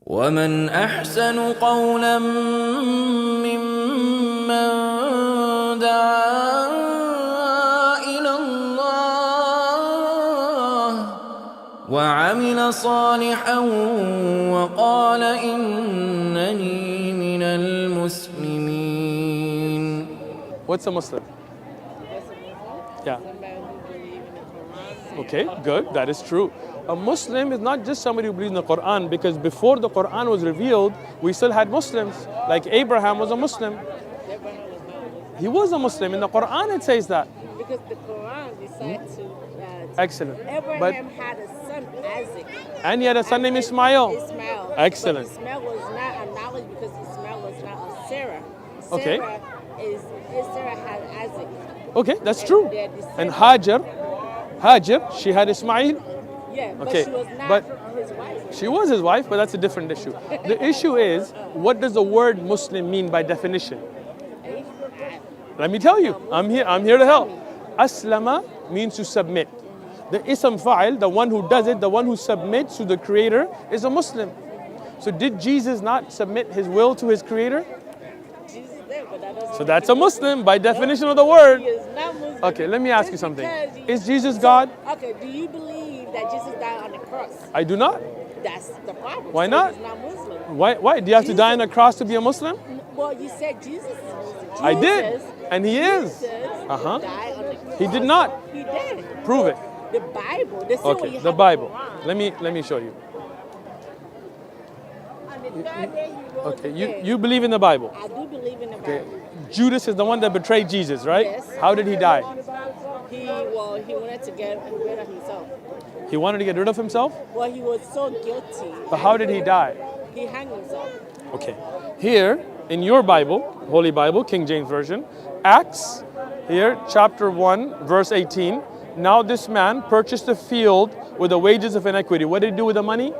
ومن أحسن قولا ممن دعا إلى الله وعمل صالحا وقال إنني من المسلمين. What's a Muslim? Yeah. Okay, good. That is true. A Muslim is not just somebody who believes in the Quran, because before the Quran was revealed, we still had Muslims. Like Abraham was a Muslim. He was a Muslim. In the Quran it says that. Because the Quran decided to. Excellent. Abraham had a son, Isaac. And he had a son named Ismail. Ismail. Excellent. But Ismail was not acknowledged because Ismail was not a Sarah. Okay. Sarah had Isaac. Okay, that's true. And Hajar, she had Ismail. Yeah, but Okay, she was not but his wife. she was his wife, but that's a different issue. The issue is, what does the word Muslim mean by definition? Let me tell you. I'm here to help. Aslama means to submit. The ism fa'il, the one who does it, the one who submits to the Creator, is a Muslim. So did Jesus not submit his will to his Creator? Jesus did, but that doesn't So that's a Muslim by definition of the word. He is not Muslim. Okay, let me ask you Just something. because Is Jesus God? Okay, do you believe that Jesus died on the cross? I do not. That's the problem. Why So not? He's not Muslim. Why? Do you have to die on a cross to be a Muslim? Well, you said Jesus is Muslim. I did, and he is. Jesus Uh-huh. died on the cross. He did not. He did. Prove it. The Bible. The same way Okay, you the have Bible. Quran. Let me show you. On the third day he rose Okay, again. you believe in the Bible. I do believe in the Okay. Bible. Judas is the one that betrayed Jesus, right? Yes. How did he die? He wanted to get rid of himself. He wanted to get rid of himself? Well, he was so guilty. But how did he die? He hanged himself. Okay. Here in your Bible, Holy Bible, King James Version, Acts, here, chapter 1, verse 18. Now this man purchased a field with the wages of iniquity. What did he do with the money?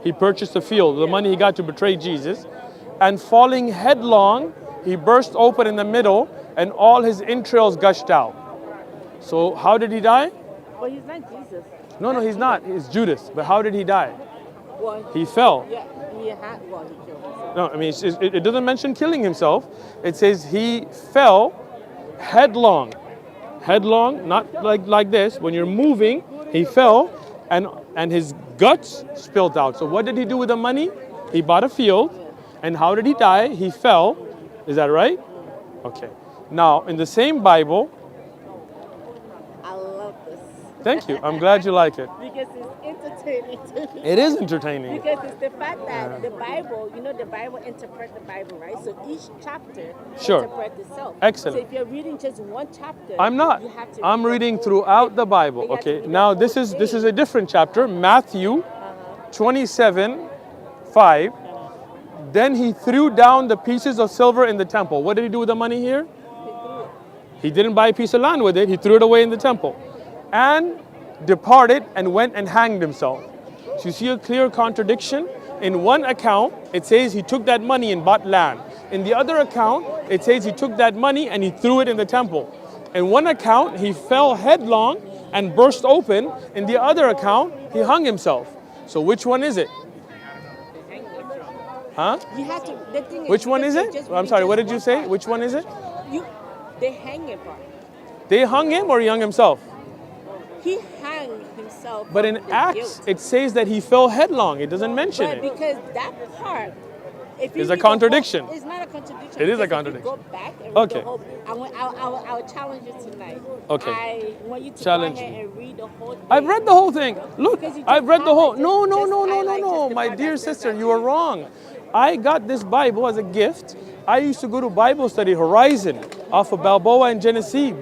He purchased a field, the money he got to betray Jesus. And falling headlong, he burst open in the middle, and all his entrails gushed out. So how did he die? But he's not Jesus. No, he's not. He's Judas. But how did he die? Well, He fell. yeah, he killed himself. No, I mean, it doesn't mention killing himself. It says he fell headlong. Headlong, not like this. When you're moving, he fell, and his guts spilled out. So what did he do with the money? He bought a field. And how did he die? He fell. Is that right? Okay. Now, in the same Bible, I love this. thank you. I'm glad you like it. Because it's entertaining to me. It is entertaining. Because it's the fact that the Bible, the Bible interprets the Bible, right? So each chapter Sure. interprets itself. Excellent. So if you're reading just one chapter, I'm not. You have to I'm read reading the whole throughout thing. the Bible. You have to Okay. read Now the this whole is thing. a different chapter. Matthew 27:5. Then he threw down the pieces of silver in the temple. What did he do with the money here? He didn't buy a piece of land with it. He threw it away in the temple. And departed and went and hanged himself. So you see a clear contradiction. In one account, it says he took that money and bought land. In the other account, it says he took that money and he threw it in the temple. In one account, he fell headlong and burst open. In the other account, he hung himself. So which one is it? Huh? You have to. The thing is, Which one is because it? you're just I'm sorry, reading what just did you one say? part. Which one is it? They hang him part. They hung him or he hung himself? He hung himself. But from in the Acts, guilt. it says that he fell headlong. It doesn't mention But it. because that part, if you It's a read the whole- contradiction. It's not a contradiction. It is a because contradiction. If you go back and read Okay. the whole, I will challenge you tonight. Okay. I want you to Challenge go ahead me. and read the whole thing. I've read the whole thing. Look, Because you just I've read the whole. highlighted- No. just highlight just the My part dear that sister, says you are that. wrong. I got this Bible as a gift. I used to go to Bible study Horizon off of Balboa and Genesee.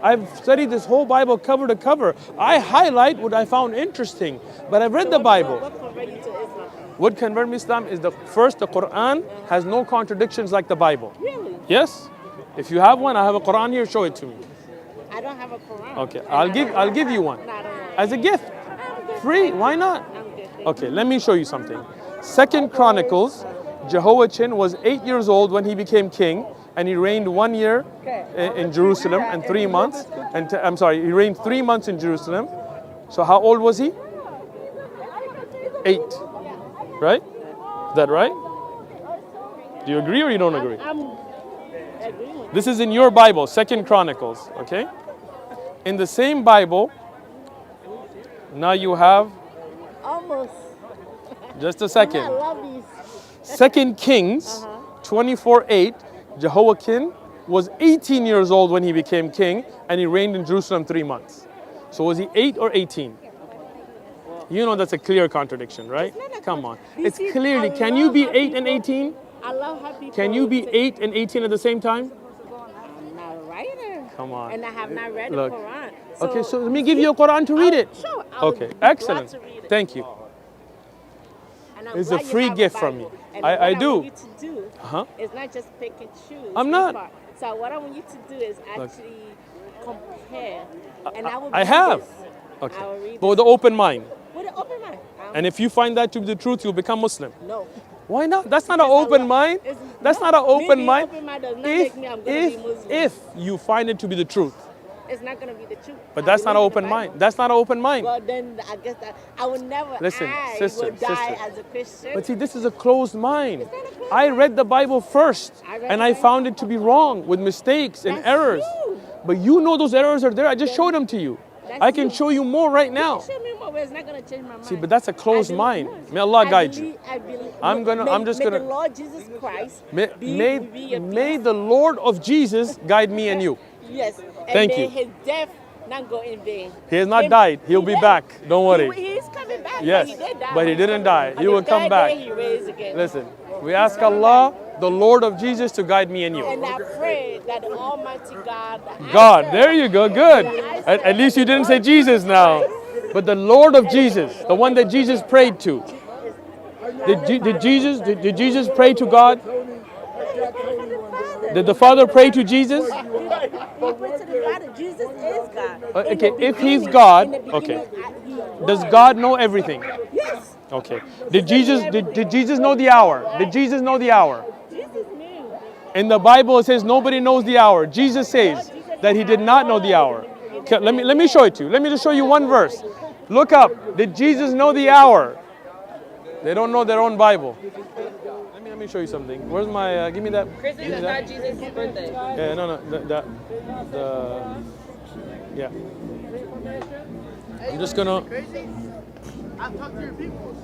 I've studied this whole Bible cover to cover. I highlight what I found interesting, but I've read the Bible. What converted you to Islam? What converted me to Islam is the Quran has no contradictions like the Bible. Really? Yes. If you have one, I have a Quran here. Show it to me. I don't have a Quran. Okay, And I'll give you one No, I don't want as a gift, I'm good. free. Why not? I'm good. Thank Okay, let me show you something. Second Chronicles, Jehoiachin was 8 years old when he became king, and he reigned 1 year in Jerusalem and 3 months. I'm sorry, he reigned 3 months in Jerusalem. So how old was he? 8, right? Is that right? Do you agree or you don't agree? I'm agreeing with This is in your Bible, Second Chronicles, okay? In the same Bible, now you have, almost. just a I second, love these. Second Kings 24:8. Jehoiakim was 18 years old when he became king, and he reigned in Jerusalem 3 months. So was he 8 or 18? You know that's a clear contradiction, right? Come on. It's see, clearly, I can you be love 8 and how 18? I love how people. Can you be say, 8 and 18 at the same time? I'm not a writer. Come on. And I have not read Look. the Quran. Okay, so let me give you a Quran to read it. Sure. I would Okay, be glad excellent. to read it. Thank you. And I'm It's a glad you free have gift a from Bible. me. And I what do. I want you to do Uh-huh. is not just pick and choose. I'm this not. part. So what I want you to do is actually compare. And I will I read have. this. Okay. I will read But with this an open mind. with an open mind. And if you find that to be the truth, you'll become Muslim. No. Why not? That's not an Because I open love- mind. it's- That's no, not an me open being mind. open mind does not If, make me I'm gonna be Muslim. if you find it to be the truth. It's not going to be the truth. But I that's not an believe in open the mind. Bible. That's not an open mind. Well, then I guess that I would never. Listen, I sister, would die sister. as a Christian. But see, this is a closed mind. It's not a closed I read the Bible first, I read and the I Bible. found it to be wrong with mistakes and That's errors. you. But you know those errors are there. I just showed them to you. That's I can you. show you more right now. Show me more, but it's not going to change my mind. See, but that's a closed I mind. believe- May Allah I guide you. believe- I believe, I'm gonna- may, I'm just may gonna- the Lord Jesus Christ May, be your may peace. the Lord of Jesus guide me and you. Yes. And Thank may you. his death not go in vain. He has not Him- died. He'll be did. back. Don't worry. He is coming back. Yes, But he did die. but he didn't die. On He the will come third back. day he raised again. Listen, we ask Allah, the Lord of Jesus, to guide me and you. And I pray that the Almighty God. God, there you go, good. At least you didn't say Jesus now. But the Lord of Jesus, the one that Jesus prayed to. Did Jesus pray to God? Did the Father pray to Jesus? He prayed to the God that Jesus is God. Okay, In the if he's beginning- God, in the beginning, okay. he Does was. God know everything? Yes. Okay. Did Jesus know the hour? Did Jesus know the hour? Jesus knew. In the Bible it says nobody knows the hour. Jesus says that he did not know the hour. Okay, let me show it to you. Let me just show you one verse. Look up. Did Jesus know the hour? They don't know their own Bible. Let me show you something. Where's my? Give me that. Christmas is not Jesus' birthday. Yeah, no. Yeah. I'm just gonna. I've talked to your people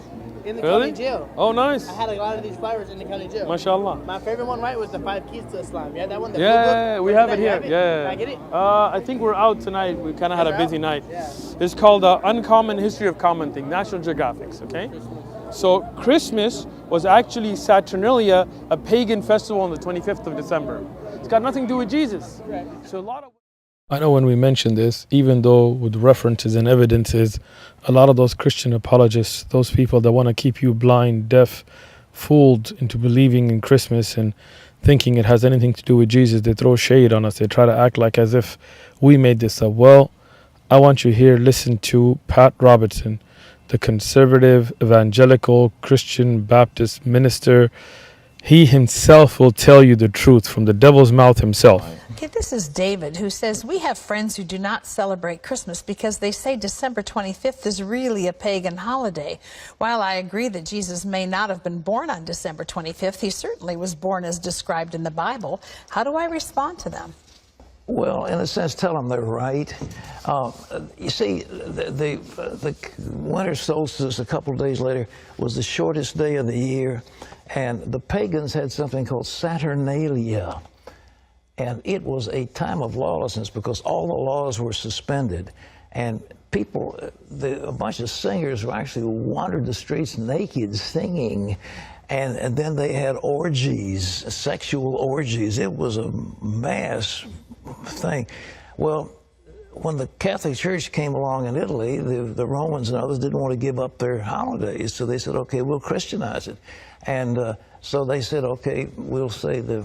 in the Really? county jail. Oh, nice. I had a lot of these flyers in the county jail. MashaAllah. My favorite one, right, was the 5 Keys to Islam. Yeah, that one. The blue Yeah, book? we Where have did it I here. have Yeah. Can I get it? I think we're out tonight. We kind of had a Guys are busy out? night. Yeah. It's called Uncommon History of Common Things, National Geographic, okay? So Christmas was actually Saturnalia, a pagan festival on the 25th of December. It's got nothing to do with Jesus. So a lot of... I know when we mention this, even though with references and evidences, a lot of those Christian apologists, those people that want to keep you blind, deaf, fooled into believing in Christmas and thinking it has anything to do with Jesus, they throw shade on us. They try to act like as if we made this up. Well, I want you here, listen to Pat Robertson, the conservative, evangelical, Christian, Baptist minister. He himself will tell you the truth from the devil's mouth himself. Okay, this is David, who says, we have friends who do not celebrate Christmas because they say December 25th is really a pagan holiday. While I agree that Jesus may not have been born on December 25th, he certainly was born as described in the Bible. How do I respond to them? Well, in a sense, tell them they're right. You see, the winter solstice a couple of days later was the shortest day of the year, and the pagans had something called Saturnalia. And it was a time of lawlessness because all the laws were suspended. And people, a bunch of singers actually wandered the streets naked singing. And then they had orgies, sexual orgies. It was a mass thing. Well, when the Catholic Church came along in Italy, the Romans and others didn't want to give up their holidays. So they said, okay, we'll Christianize it. And so they said, okay, we'll say the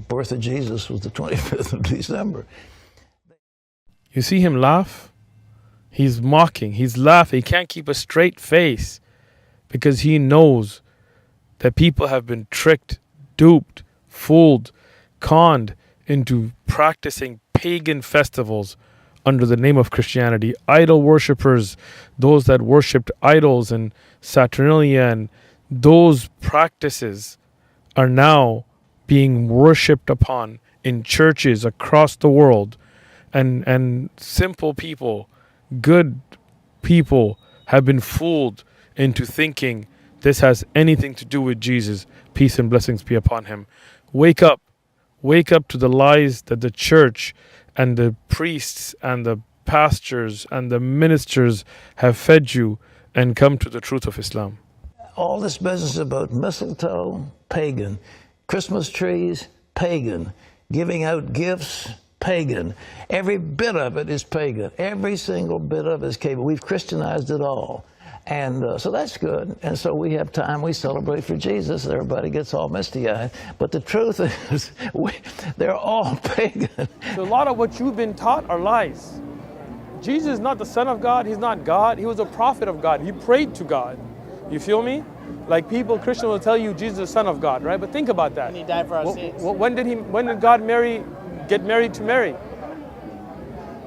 birth of Jesus was the 25th of December. You see him laugh? He's mocking. He's laughing. He can't keep a straight face because he knows that people have been tricked, duped, fooled, conned into practicing pagan festivals under the name of Christianity. Idol worshippers, those that worshipped idols and Saturnalia and those practices are now being worshipped upon in churches across the world, and simple people, good people, have been fooled into thinking this has anything to do with Jesus. Peace and blessings be upon him. Wake up to the lies that the church and the priests and the pastors and the ministers have fed you, and come to the truth of Islam. All this business about mistletoe, pagan. Christmas trees, pagan. Giving out gifts, pagan. Every bit of it is pagan. Every single bit of it is pagan. We've Christianized it all. And so that's good. And so we have time, we celebrate for Jesus. Everybody gets all misty-eyed. But the truth is, they're all pagan. So a lot of what you've been taught are lies. Jesus is not the Son of God. He's not God. He was a prophet of God. He prayed to God. You feel me? Like Christians will tell you Jesus is the Son of God, right? But think about that. And he died for our sins. When did God get married to Mary?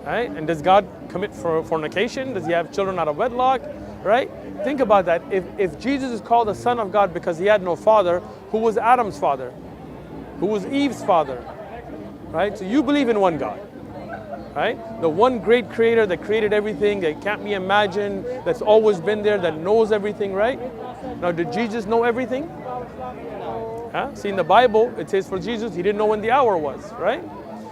Right? And does God commit for fornication? Does he have children out of wedlock? Right? Think about that. If Jesus is called the Son of God because he had no father, who was Adam's father? Who was Eve's father? Right? So you believe in one God. Right? The one great creator that created everything, that can't be imagined, that's always been there, that knows everything, right? Now, did Jesus know everything? Huh? See, in the Bible, it says for Jesus, he didn't know when the hour was, right?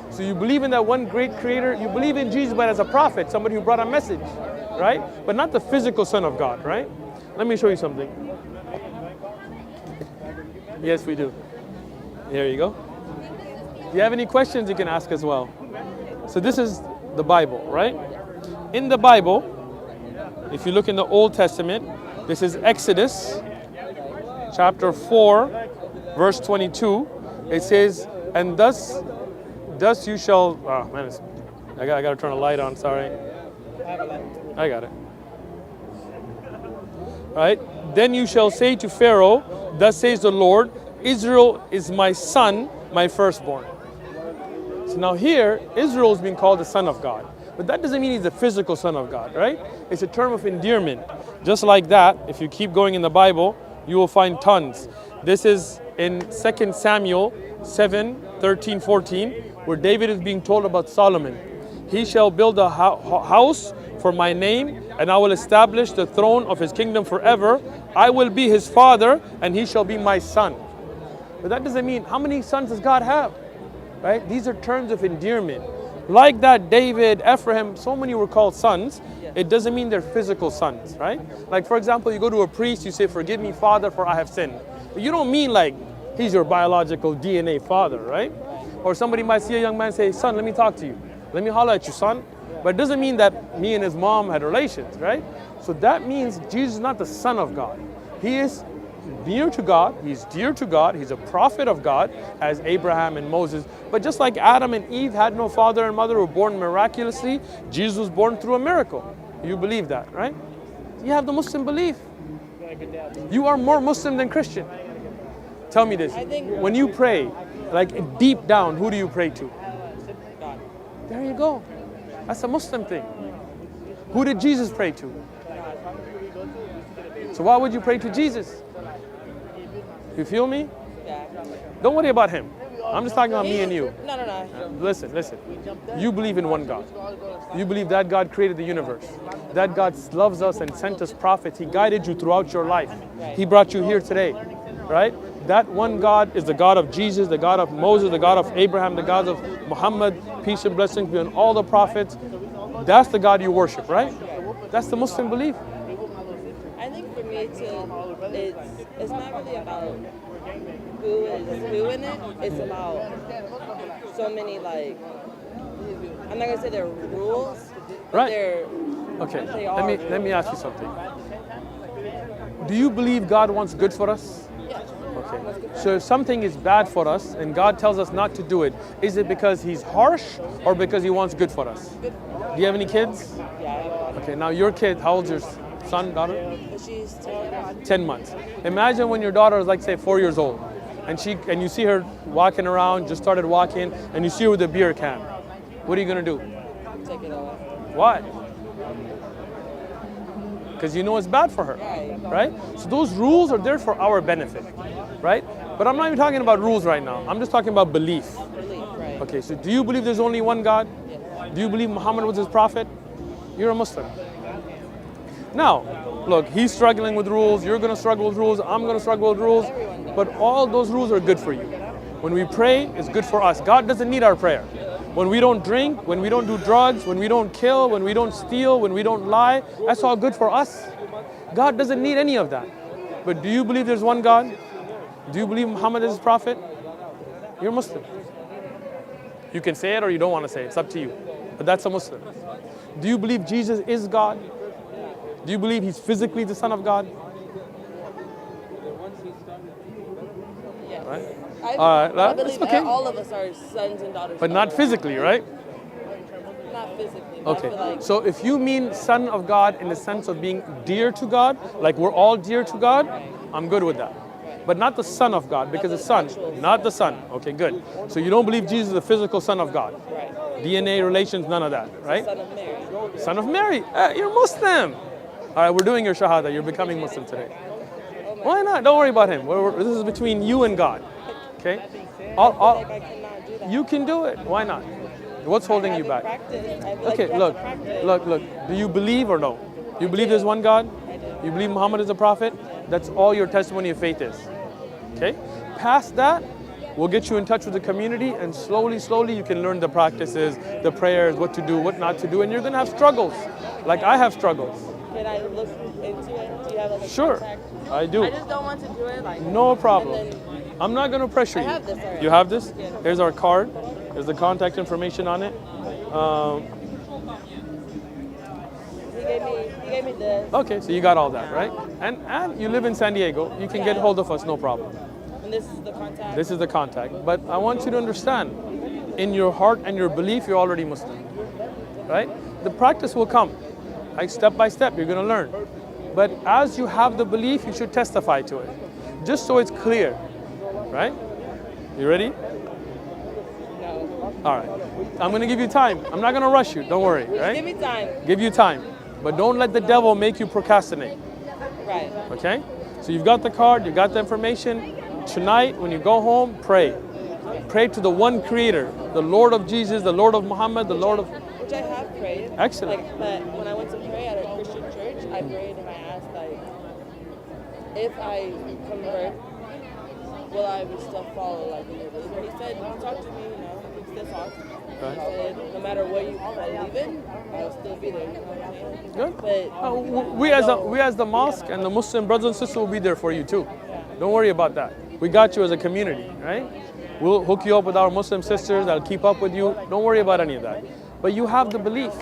So you believe in that one great creator, you believe in Jesus, but as a prophet, somebody who brought a message, right? But not the physical Son of God, right? Let me show you something. Yes, we do. There you go. If you have any questions, you can ask as well. So this is the Bible, right? In the Bible, if you look in the Old Testament, this is Exodus chapter 4, verse 22. It says, and thus you shall, oh man, I got to turn a light on, sorry. I got it. All right, then you shall say to Pharaoh, thus says the Lord, Israel is my son, my firstborn. So now here, Israel is being called the Son of God. But that doesn't mean he's the physical Son of God, right? It's a term of endearment. Just like that, if you keep going in the Bible, you will find tons. This is in 2 Samuel 7, 13, 14, where David is being told about Solomon. He shall build a house for my name, and I will establish the throne of his kingdom forever. I will be his father, and he shall be my son. But that doesn't mean, how many sons does God have? Right? These are terms of endearment. Like that, David, Ephraim, so many were called sons. It doesn't mean they're physical sons, right? Like, for example, you go to a priest, you say, forgive me, Father, for I have sinned. But you don't mean like he's your biological DNA father, right? Or somebody might see a young man say, son, let me talk to you. Let me holler at you, son. But it doesn't mean that me and his mom had relations, right? So that means Jesus is not the Son of God. He is near to God, he's dear to God, he's a prophet of God, as Abraham and Moses. But just like Adam and Eve had no father and mother, were born miraculously, Jesus was born through a miracle. You believe that, right? You have the Muslim belief. You are more Muslim than Christian. Tell me this, when you pray, like deep down, who do you pray to? There you go. That's a Muslim thing. Who did Jesus pray to? So why would you pray to Jesus? You feel me? Yeah. Don't worry about him. I'm just talking about me and you. No. Listen. You believe in one God. You believe that God created the universe. That God loves us and sent us prophets. He guided you throughout your life. He brought you here today, right? That one God is the God of Jesus, the God of Moses, the God of Abraham, the God of Muhammad. Peace and blessings be on all the prophets. That's the God you worship, right? That's the Muslim belief. I think for me too, it's not really about who is who in it. It's about so many, like, I'm not gonna say they're rules, but Right. they're Okay. Let me ask you something. Do you believe God wants good for us? Okay. So if something is bad for us and God tells us not to do it, is it because he's harsh or because he wants good for us? Do you have any kids? Yeah. Okay, now your kid, how old's your son, daughter? She's 10. 10 months. Imagine when your daughter is, like, say 4 years old and you see her walking around, just started walking, and you see her with a beer can. What are you gonna do? Take it off. Why? because you know it's bad for her, right? So those rules are there for our benefit, right? But I'm not even talking about rules right now. I'm just talking about belief. Okay, so do you believe there's only one God? Do you believe Muhammad was his prophet? You're a Muslim. Now, look, he's struggling with rules, you're going to struggle with rules, I'm going to struggle with rules, but all those rules are good for you. When we pray, it's good for us. God doesn't need our prayer. When we don't drink, when we don't do drugs, when we don't kill, when we don't steal, when we don't lie, that's all good for us. God doesn't need any of that. But do you believe there's one God? Do you believe Muhammad is his prophet? You're Muslim. You can say it or you don't want to say it. It's up to you. But that's a Muslim. Do you believe Jesus is God? Do you believe he's physically the Son of God? Yes. Right? I that's believe okay. all of us are sons and daughters. But not physically, right? Not physically. But I feel Okay. like So if you mean Son of God in the sense of being dear to God, like we're all dear to God, I'm good with that. But not the Son of God, because the Son, not the Son. Okay, good. So you don't believe Jesus is the physical Son of God. right. DNA relations, none of that, right? Son of Mary. Son of Mary. You're Muslim. All right, we're doing your shahada. You're becoming Muslim today. Why not? Don't worry about him. This is between you and God. Okay? Like I cannot do that. You can do it. Why not? What's holding you back? Practice. I feel Okay, like you look, have to practice. look. Do you believe or no? You believe there's one God? You believe Muhammad is a prophet? That's all your testimony of faith is. Okay? Past that, we'll get you in touch with the community, and slowly you can learn the practices, the prayers, what to do, what not to do, and you're gonna have struggles. Like I have struggles. Can I look into it? Do you have like a Sure, contact? I do. I just don't want to do it like. No problem. And then, I'm not gonna pressure you. I have this already. You have this? Yeah. Here's our card. There's the contact information on it. he gave me this, Okay, so you got all that, right? And you live in San Diego. You can get hold of us, no problem. and this is the contact. This is the contact. But I want you to understand, in your heart and your belief, you're already Muslim, right? The practice will come, like step by step, you're gonna learn. But as you have the belief, you should testify to it, just so it's clear, right? You ready? No. All right. I'm gonna give you time. I'm not gonna rush you. Don't worry, right? Give me time. Give you time, but don't let the devil make you procrastinate. Right. Okay? So you've got the card, you got the information. Tonight, when you go home, pray. Pray to the one Creator, the Lord of Jesus, the Lord of Muhammad, the Lord of. Which I have prayed. Excellent. Like, but when I went to pray at a Christian church, I prayed and I asked, like, if I convert, will I still follow like in your belief? And he said, talk to me, you know, we can still talk. Right. He said, no matter what you believe in, I'll still be there. You know what I'm saying? Good. But We as the mosque and the Muslim brothers and sisters will be there for you too. Don't worry about that. We got you as a community, right? We'll hook you up with our Muslim sisters. I'll keep up with you. Don't worry about any of that. But you have the belief.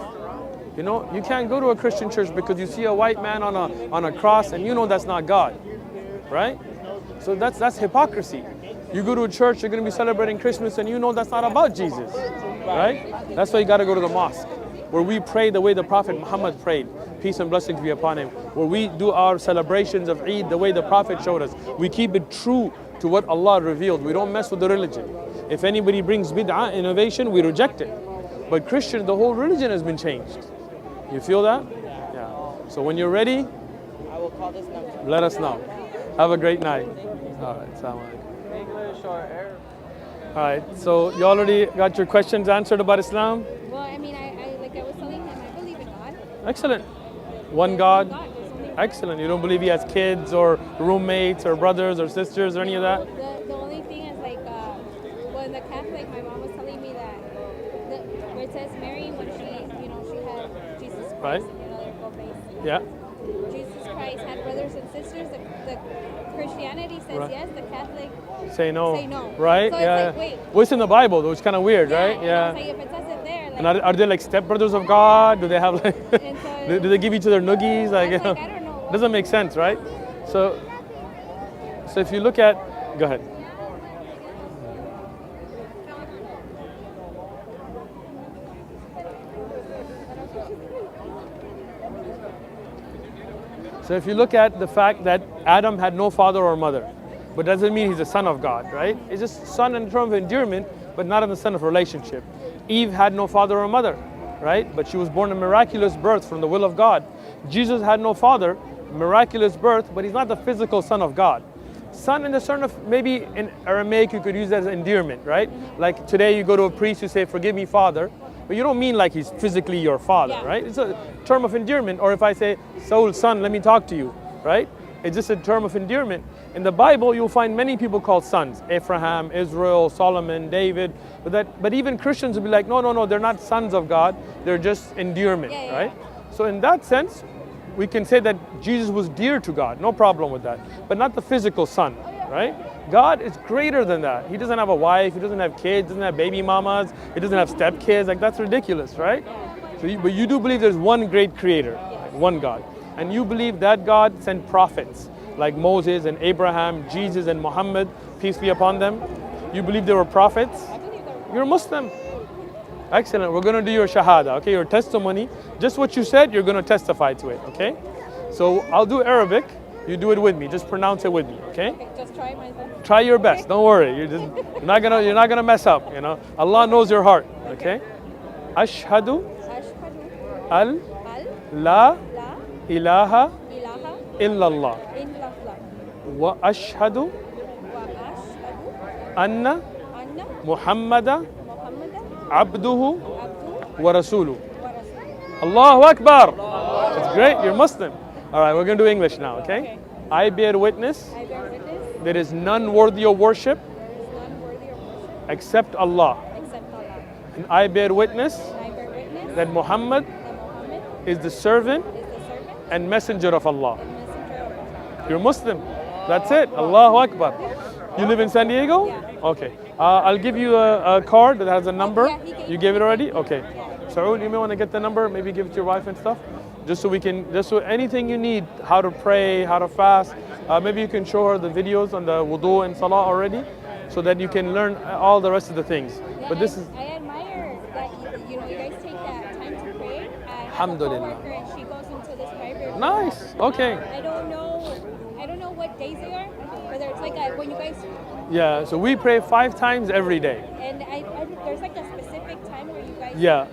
You know, you can't go to a Christian church because you see a white man on a cross and you know that's not God, right? So that's hypocrisy. You go to a church, you're going to be celebrating Christmas and you know that's not about Jesus, right? That's why you got to go to the mosque, where we pray the way the Prophet Muhammad prayed, peace and blessings be upon him, where we do our celebrations of Eid the way the Prophet showed us. We keep it true to what Allah revealed. We don't mess with the religion. If anybody brings bid'ah, innovation, we reject it. But Christians, the whole religion has been changed. You feel that? Yeah. So when you're ready, I will call this number. let us know. Have a great night. All right. Assalamu alaikum. English or Arabic? All right. So you already got your questions answered about Islam? Well, I mean, like I was telling him, I believe in God. Excellent. One God. God. There's only one. Excellent. You don't believe he has kids or roommates or brothers or sisters or any of that? The only thing is like when the Catholic, my mom was telling me that where it says Mary when she had Jesus Christ Right. and their full face. Yeah. Jesus Christ had brothers and sisters. The Christianity says Right. yes. The Catholic Say no. say no. Right? So it's yeah. like, wait. Well, it's in the Bible though. It's kind of weird, right? And Yeah. I was like, if it says it there, like, And are they like stepbrothers of God? Do they have like, And so- do they give each other noogies? Like, I was like, I don't know. Doesn't make sense, right? So if you look at, go ahead. So if you look at the fact that Adam had no father or mother, but doesn't mean he's a son of God, right? It's just son in terms of endearment, but not in the sense of relationship. Eve had no father or mother, right? But she was born a miraculous birth from the will of God. Jesus had no father, miraculous birth, but he's not the physical son of God. Son in the term of, maybe in Aramaic you could use that as endearment, right? Like today you go to a priest, you say, forgive me, Father, but you don't mean like he's physically your father, right? It's a term of endearment. Or if I say, Saul, son, let me talk to you, right? It's just a term of endearment. In the Bible, you'll find many people called sons. Abraham, Israel, Solomon, David. But even Christians will be like, no, they're not sons of God. They're just endearment, right? So in that sense, we can say that Jesus was dear to God. No problem with that. But not the physical son, right? God is greater than that. He doesn't have a wife. He doesn't have kids. Doesn't have baby mamas. He doesn't have stepkids. Like, that's ridiculous, right? So but you do believe there's one great creator, like one God. And you believe that God sent prophets like Moses and Abraham, Jesus and Muhammad, peace be upon them. You believe they were prophets? You're a Muslim. Excellent. We're going to do your shahada, okay? Your testimony. Just what you said, you're going to testify to it, okay? So I'll do Arabic. You do it with me. Just pronounce it with me, okay? Just try my best. Try your best. Don't worry. You're not gonna mess up. You know. Allah knows your heart, okay? Ashhadu Ashhadu al la ilaha ilaha illallah illallah wa ashhadu wa ashhadu anna anna Muhammadan Muhammadan abduhu abduhu wa rasuluhu. wa rasuluhu. Allahu Akbar. That's great. You're Muslim. All right, we're going to do English now, okay? I bear witness I bear witness there is none worthy of worship there is none worthy of worship except Allah. except Allah. And I bear witness And I bear witness that Muhammad that Muhammad is the servant is the servant and messenger of Allah. and messenger of Allah. You're Muslim. That's it. Allahu Akbar. You live in San Diego? Yeah. Okay. I'll give you a card that has a number. yeah, he gave You gave it already? Okay. Saul, you may want to get the number, maybe give it to your wife and stuff. Just so anything you need, how to pray, how to fast. Maybe you can show her the videos on the wudu and salah already, so that you can learn all the rest of the things. Yeah, But this is, I admire that you guys take that time to pray. I have a Alhamdulillah. coworker and she goes into this library. Nice. Okay. I don't know what days they are, whether it's like when you guys, Yeah, so we pray 5 times every day. and there's like a specific time where you guys. Yeah,